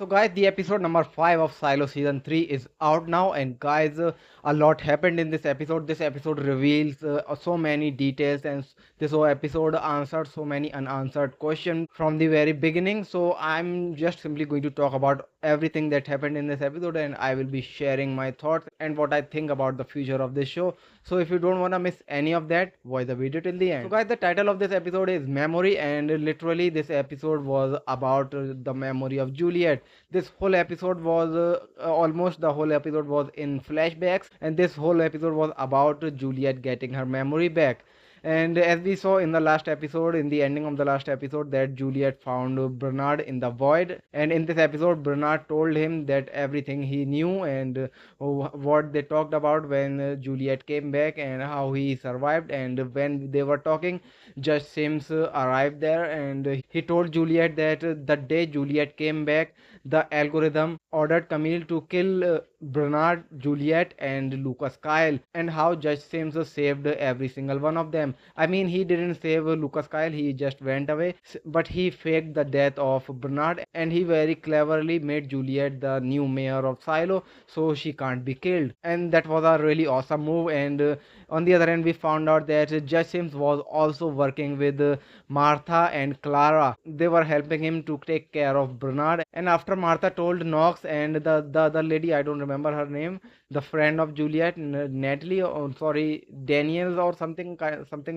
So guys, the episode number 5 of Silo season 3 is out now, and guys, a lot happened in this episode. This episode reveals so many details, and this whole episode answered so many unanswered questions from the very beginning. So I'm just simply going to talk about everything that happened in this episode, and I will be sharing my thoughts and what I think about the future of this show. So if you don't want to miss any of that, watch the video till the end. So guys, the title of this episode is Memory, and literally this episode was about the memory of Juliet. This whole episode was almost the whole episode was in flashbacks, and this whole episode was about Juliet getting her memory back. And as we saw in the last episode, in the ending of the last episode, that Juliet found Bernard in the void. And in this episode, Bernard told him that everything he knew, and what they talked about when Juliet came back and how he survived. And when they were talking, Judge Sims arrived there, and he told Juliet that the day Juliet came back, the algorithm ordered Camille to kill Bernard, Juliet, and Lucas Kyle, and how Judge Sims saved every single one of them. I mean, he didn't save Lucas Kyle, he just went away, but he faked the death of Bernard, and he very cleverly made Juliet the new mayor of Silo, so she can't be killed. And that was a really awesome move. And on the other hand, we found out that Judge Sims was also working with Martha and Clara. They were helping him to take care of Bernard. And after Martha told Knox and the other lady, I don't remember her name, the friend of Juliet, Natalie, or sorry, Daniels or something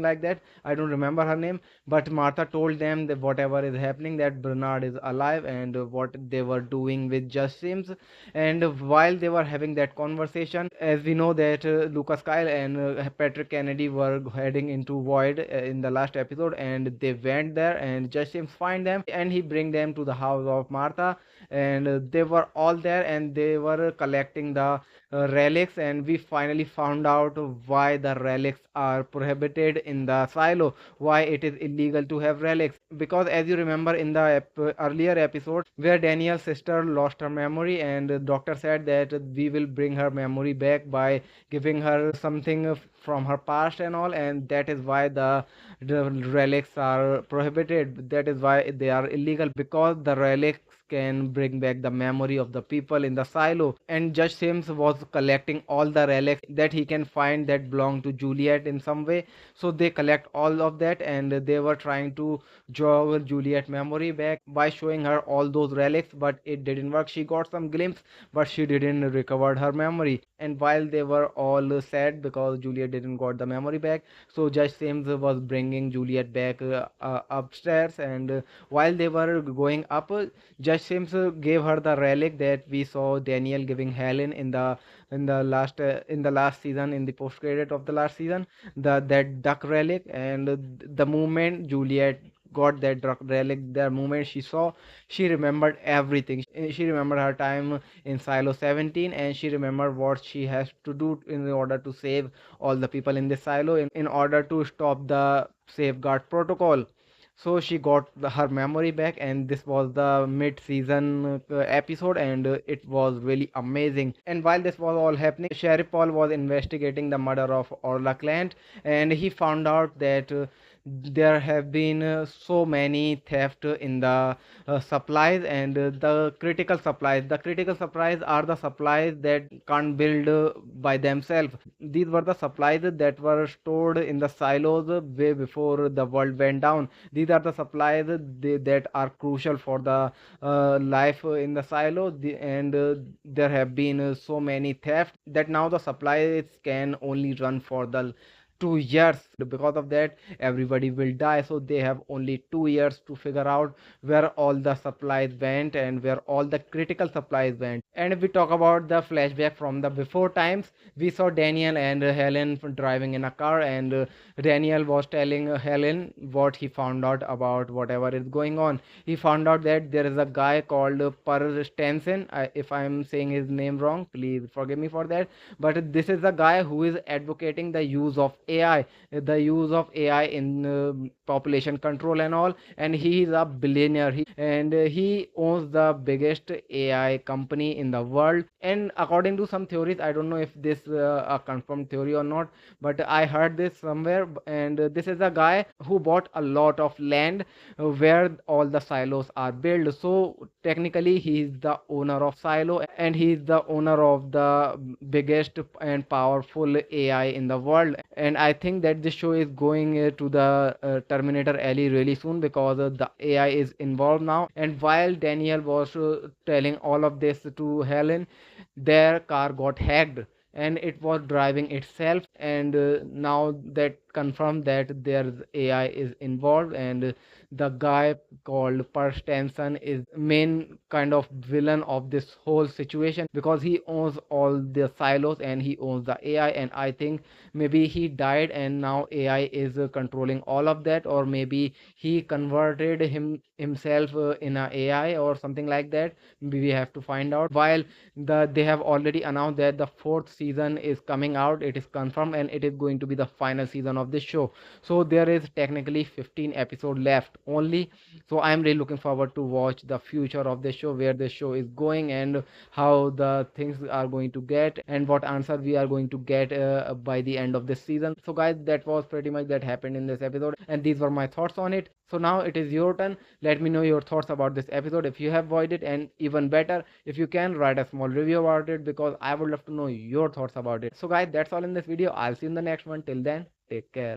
like that. I don't remember her name. But Martha told them that whatever is happening, that Bernard is alive, and what they were doing with Judge Sims. And while they were having that conversation, as we know that Lucas Kyle and Patrick Kennedy were heading into Void in the last episode, and they went there, and Judge Sims find them, and he bring them to the house of Martha, and they were all there, and they were collecting the relics. And we finally found out why the relics are prohibited in the silo, why it is illegal to have relics. Because as you remember in the earlier episode where Daniel's sister lost her memory, and the doctor said that we will bring her memory back by giving her something from her past and all, and that is why the relics are prohibited, that is why they are illegal, because the relics can bring back the memory of the people in the silo. And Judge Sims was collecting all the relics that he can find that belong to Juliet in some way. So they collect all of that, and they were trying to jog Juliet memory back by showing her all those relics, but it didn't work. She got some glimpse, but she didn't recover her memory. And while they were all sad because Juliet didn't got the memory back, so Judge Sims was bringing Juliet back upstairs. And while they were going up, Judge Sims gave her the relic that we saw Daniel giving Helen in the last season, in the post credit of the last season, that duck relic. And the moment Juliet got that drug relic, the moment she saw, she remembered everything. She remembered her time in Silo 17, and she remembered what she has to do in order to save all the people in the silo, in order to stop the safeguard protocol. So she got her memory back, and this was the mid-season episode, and it was really amazing. And while this was all happening, Sheriff Paul was investigating the murder of Orla Clint, and he found out that there have been so many theft in the supplies, and the critical supplies are the supplies that can't build by themselves. These were the supplies that were stored in the silos way before the world went down. These are the supplies that are crucial for the life in the silo. And there have been so many theft that now the supplies can only run for the 2 years. Because of that, everybody will die, so they have only 2 years to figure out where all the supplies went and where all the critical supplies went. And if we talk about the flashback from the before times, we saw Daniel and Helen driving in a car, and Daniel was telling Helen what he found out about whatever is going on. He found out that there is a guy called Per Stenson. If I'm saying his name wrong, please forgive me for that, but this is the guy who is advocating the use of AI, the use of AI in population control and all. And he is a billionaire, and he owns the biggest AI company in the world. And according to some theories, I don't know if this a confirmed theory or not, but I heard this somewhere. And this is a guy who bought a lot of land where all the silos are built. So technically he is the owner of silo, and he is the owner of the biggest and powerful AI in the world. And I think that this show is going to the Terminator alley really soon, because the AI is involved now. And while Daniel was telling all of this to Helen, their car got hacked and it was driving itself. And now that confirmed that there's AI is involved. And the guy called Per Stenson is main kind of villain of this whole situation, because he owns all the silos and he owns the AI. And I think maybe he died and now AI is controlling all of that, or maybe he converted himself in a AI or something like that. We have to find out. While they have already announced that the fourth season is coming out, it is confirmed, and it is going to be the final season of this show. So there is technically 15 episodes left only. So I am really looking forward to watch the future of the show, where the show is going, and how the things are going to get, and what answer we are going to get by the end of this season. So guys, that was pretty much that happened in this episode, and these were my thoughts on it. So now it is your turn. Let me know your thoughts about this episode, if you have watched it, and even better, if you can write a small review about it, because I would love to know your thoughts about it. So guys, that's all in this video. I'll see you in the next one. Till then, take care.